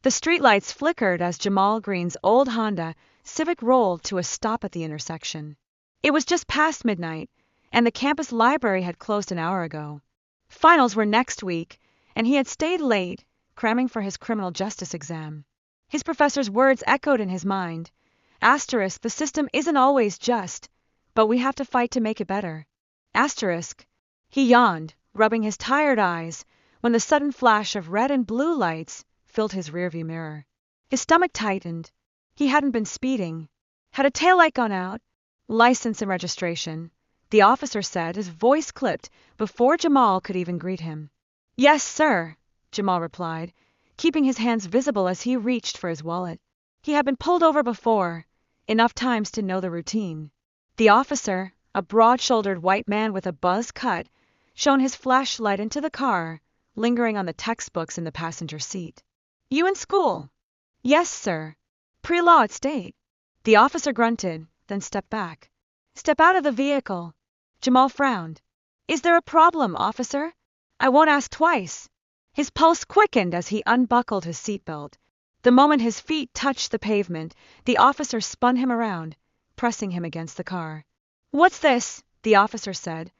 The streetlights flickered as Jamal Green's old Honda Civic rolled to a stop at the intersection. It was just past midnight, and the campus library had closed an hour ago. Finals were next week, and he had stayed late, cramming for his criminal justice exam. His professor's words echoed in his mind. Asterisk, the system isn't always just, but we have to fight to make it better. Asterisk. He yawned, rubbing his tired eyes, when the sudden flash of red and blue lights filled his rearview mirror. His stomach tightened. He hadn't been speeding. Had a taillight gone out? License and registration, the officer said, his voice clipped before Jamal could even greet him. Yes, sir, Jamal replied, keeping his hands visible as he reached for his wallet. He had been pulled over before, enough times to know the routine. The officer, a broad-shouldered white man with a buzz cut, shone his flashlight into the car, lingering on the textbooks in the passenger seat. You in school? Yes, sir. Pre-law at state. The officer grunted, then stepped back. Step out of the vehicle. Jamal frowned. Is there a problem, officer? I won't ask twice. His pulse quickened as he unbuckled his seatbelt. The moment his feet touched the pavement, the officer spun him around, pressing him against the car. What's this? The officer said,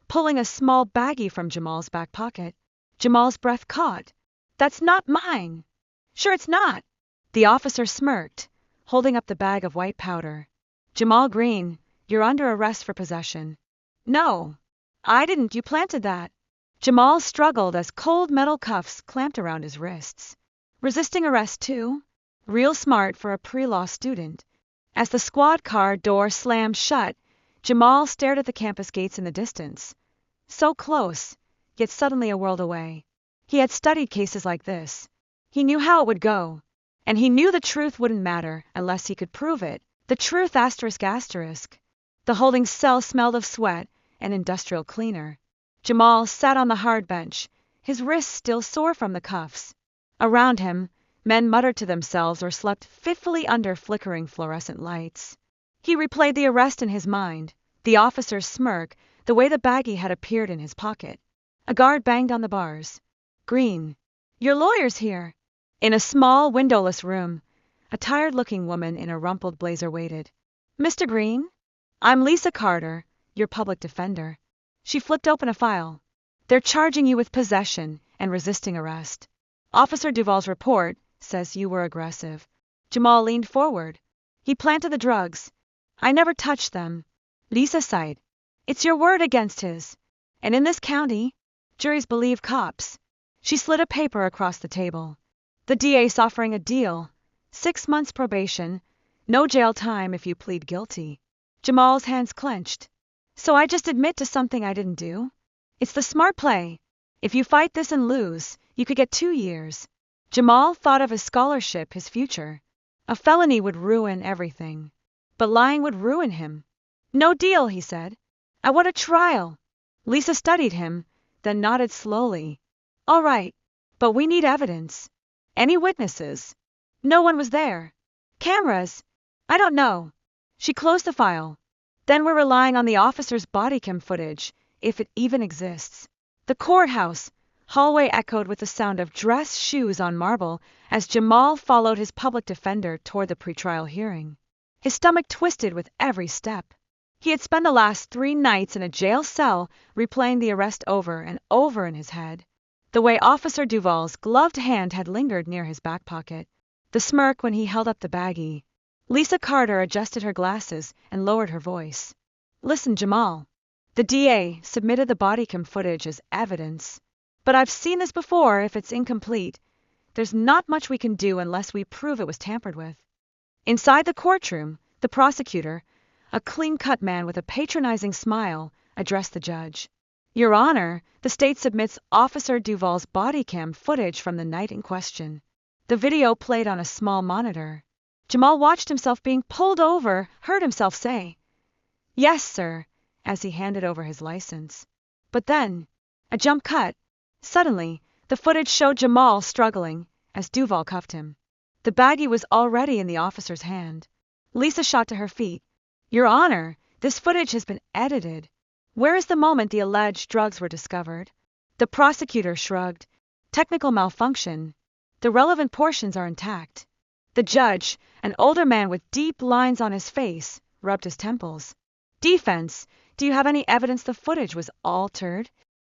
pulling a small baggie from Jamal's back pocket. Jamal's breath caught. That's not mine. Sure it's not. The officer smirked, holding up the bag of white powder. Jamal Green, you're under arrest for possession. No. I didn't. You planted that. Jamal struggled as cold metal cuffs clamped around his wrists. Resisting arrest, too? Real smart for a pre-law student. As the squad car door slammed shut, Jamal stared at the campus gates in the distance. So close, yet suddenly a world away. He had studied cases like this. He knew how it would go. And he knew the truth wouldn't matter unless he could prove it. The truth asterisk asterisk. The holding cell smelled of sweat and industrial cleaner. Jamal sat on the hard bench, his wrists still sore from the cuffs. Around him, men muttered to themselves or slept fitfully under flickering fluorescent lights. He replayed the arrest in his mind, the officer's smirk, the way the baggie had appeared in his pocket. A guard banged on the bars. Green. Your lawyer's here. In a small, windowless room, a tired-looking woman in a rumpled blazer waited. Mr. Green? I'm Lisa Carter, your public defender. She flipped open a file. They're charging you with possession and resisting arrest. Officer Duvall's report says you were aggressive. Jamal leaned forward. He planted the drugs. I never touched them. Lisa sighed. It's your word against his. And in this county, juries believe cops. She slid a paper across the table. The DA's offering a deal. 6 months probation, no jail time if you plead guilty. Jamal's hands clenched. So I just admit to something I didn't do? It's the smart play. If you fight this and lose, you could get 2 years. Jamal thought of his scholarship, his future. A felony would ruin everything. But lying would ruin him. No deal, he said. I want a trial. Lisa studied him, then nodded slowly. All right, but we need evidence. Any witnesses? No one was there. Cameras? I don't know. She closed the file. Then we're relying on the officer's body cam footage, if it even exists. The courthouse hallway echoed with the sound of dress shoes on marble as Jamal followed his public defender toward the pretrial hearing. His stomach twisted with every step. He had spent the last 3 nights in a jail cell replaying the arrest over and over in his head. The way Officer Duvall's gloved hand had lingered near his back pocket. The smirk when he held up the baggie. Lisa Carter adjusted her glasses and lowered her voice. Listen, Jamal. The DA submitted the body cam footage as evidence. But I've seen this before. If it's incomplete, there's not much we can do unless we prove it was tampered with. Inside the courtroom, the prosecutor, a clean-cut man with a patronizing smile, addressed the judge. Your Honor, the state submits Officer Duvall's body cam footage from the night in question. The video played on a small monitor. Jamal watched himself being pulled over, heard himself say, Yes, sir, as he handed over his license. But then, a jump cut. Suddenly, the footage showed Jamal struggling as Duvall cuffed him. The baggie was already in the officer's hand. Lisa shot to her feet. Your Honor, this footage has been edited. Where is the moment the alleged drugs were discovered? The prosecutor shrugged. Technical malfunction. The relevant portions are intact. The judge, an older man with deep lines on his face, rubbed his temples. Defense, do you have any evidence the footage was altered?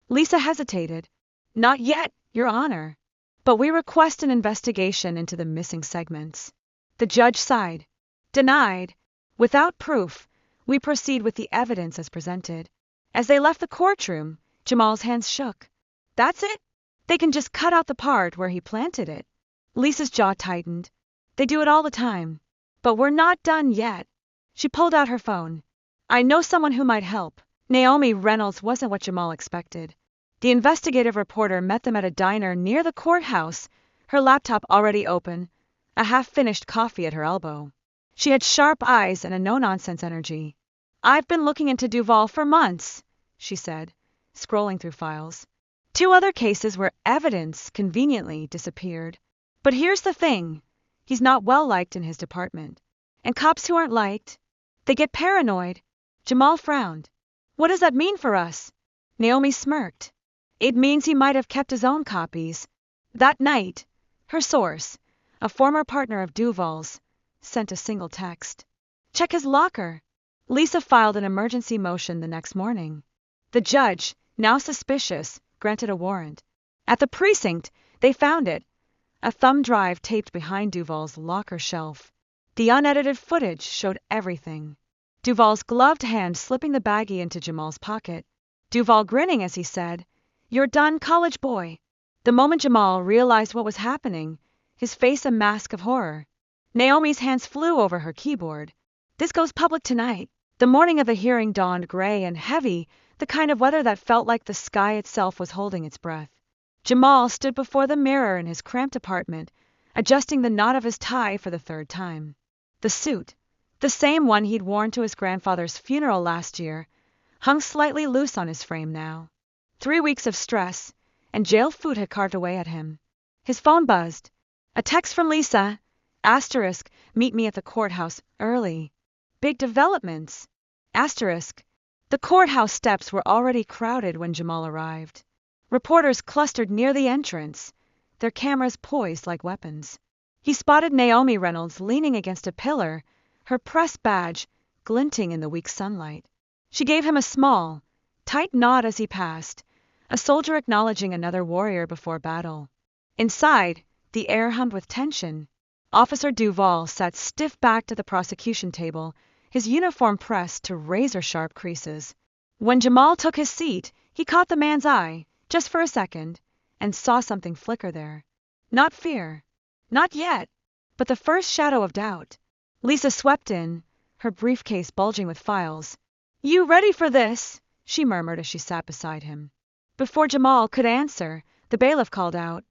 Lisa hesitated. Not yet, Your Honor. But we request an investigation into the missing segments. The judge sighed. Denied. Without proof, we proceed with the evidence as presented. As they left the courtroom, Jamal's hands shook. That's it? They can just cut out the part where he planted it. Lisa's jaw tightened. They do it all the time. But we're not done yet. She pulled out her phone. I know someone who might help. Naomi Reynolds wasn't what Jamal expected. The investigative reporter met them at a diner near the courthouse, her laptop already open, a half-finished coffee at her elbow. She had sharp eyes and a no-nonsense energy. I've been looking into Duval for months, she said, scrolling through files. 2 other cases where evidence conveniently disappeared. But here's the thing. He's not well liked in his department. And cops who aren't liked, they get paranoid. Jamal frowned. What does that mean for us? Naomi smirked. It means he might have kept his own copies. That night, her source, a former partner of Duval's, sent a single text. Check his locker. Lisa filed an emergency motion the next morning. The judge, now suspicious, granted a warrant. At the precinct, they found it. A thumb drive taped behind Duval's locker shelf. The unedited footage showed everything. Duval's gloved hand slipping the baggie into Jamal's pocket. Duval grinning as he said, You're done, college boy. The moment Jamal realized what was happening, his face a mask of horror. Naomi's hands flew over her keyboard. This goes public tonight. The morning of the hearing dawned gray and heavy, the kind of weather that felt like the sky itself was holding its breath. Jamal stood before the mirror in his cramped apartment, adjusting the knot of his tie for the 3rd time. The suit, the same one he'd worn to his grandfather's funeral last year, hung slightly loose on his frame now. 3 weeks of stress, and jail food had carved away at him. His phone buzzed. A text from Lisa. Asterisk, meet me at the courthouse early. Big developments. Asterisk. The courthouse steps were already crowded when Jamal arrived. Reporters clustered near the entrance, their cameras poised like weapons. He spotted Naomi Reynolds leaning against a pillar, her press badge glinting in the weak sunlight. She gave him a small, tight nod as he passed, a soldier acknowledging another warrior before battle. Inside, the air hummed with tension. Officer Duval sat stiff-backed at the prosecution table, his uniform pressed to razor-sharp creases. When Jamal took his seat, he caught the man's eye, just for a second, and saw something flicker there. Not fear. Not yet. But the first shadow of doubt. Lisa swept in, her briefcase bulging with files. You ready for this? She murmured as she sat beside him. Before Jamal could answer, the bailiff called out,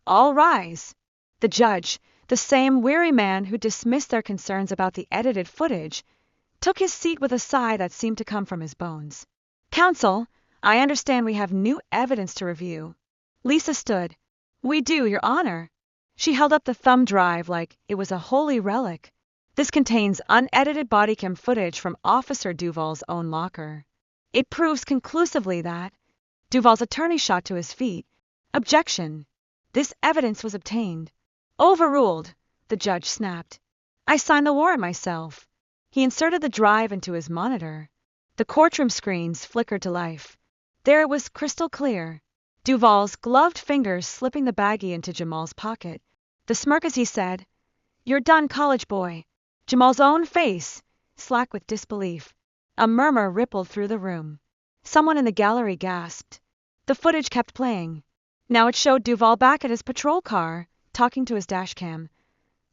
All rise. The judge, the same weary man who dismissed their concerns about the edited footage, took his seat with a sigh that seemed to come from his bones. Counsel, I understand we have new evidence to review. Lisa stood. We do, Your Honor. She held up the thumb drive like it was a holy relic. This contains unedited body cam footage from Officer Duval's own locker. It proves conclusively that Duval's attorney shot to his feet. Objection. This evidence was obtained. Overruled, the judge snapped. I signed the warrant myself. He inserted the drive into his monitor. The courtroom screens flickered to life. There it was crystal clear. Duval's gloved fingers slipping the baggie into Jamal's pocket. The smirk as he said, You're done, college boy. Jamal's own face, slack with disbelief. A murmur rippled through the room. Someone in the gallery gasped. The footage kept playing. Now it showed Duval back at his patrol car, talking to his dashcam.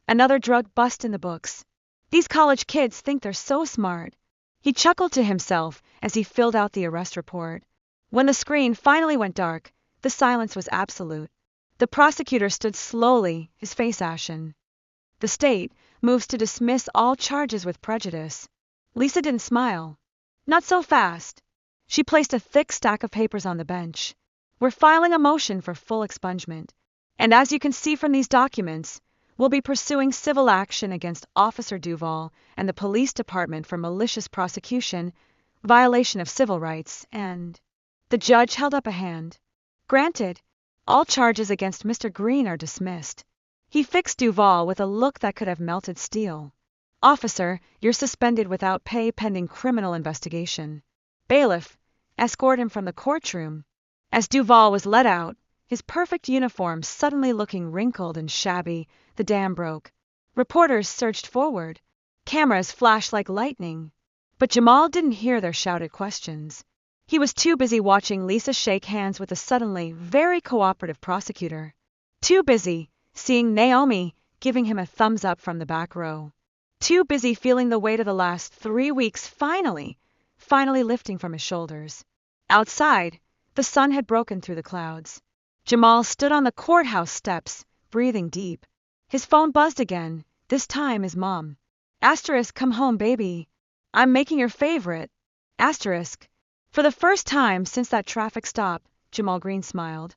Another drug bust in the books. These college kids think they're so smart. He chuckled to himself as he filled out the arrest report. When the screen finally went dark, the silence was absolute. The prosecutor stood slowly, his face ashen. The state moves to dismiss all charges with prejudice. Lisa didn't smile. Not so fast. She placed a thick stack of papers on the bench. We're filing a motion for full expungement. And as you can see from these documents, we'll be pursuing civil action against Officer Duval and the police department for malicious prosecution, violation of civil rights, and... The judge held up a hand. Granted. All charges against Mr. Green are dismissed. He fixed Duval with a look that could have melted steel. Officer, you're suspended without pay pending criminal investigation. Bailiff, escort him from the courtroom. As Duval was let out, his perfect uniform suddenly looking wrinkled and shabby, the dam broke. Reporters surged forward. Cameras flashed like lightning. But Jamal didn't hear their shouted questions. He was too busy watching Lisa shake hands with a suddenly very cooperative prosecutor. Too busy seeing Naomi giving him a thumbs up from the back row. Too busy feeling the weight of the last 3 weeks finally lifting from his shoulders. Outside, the sun had broken through the clouds. Jamal stood on the courthouse steps, breathing deep. His phone buzzed again, this time his mom. Asterisk, come home, baby. I'm making your favorite. Asterisk. For the first time since that traffic stop, Jamal Green smiled.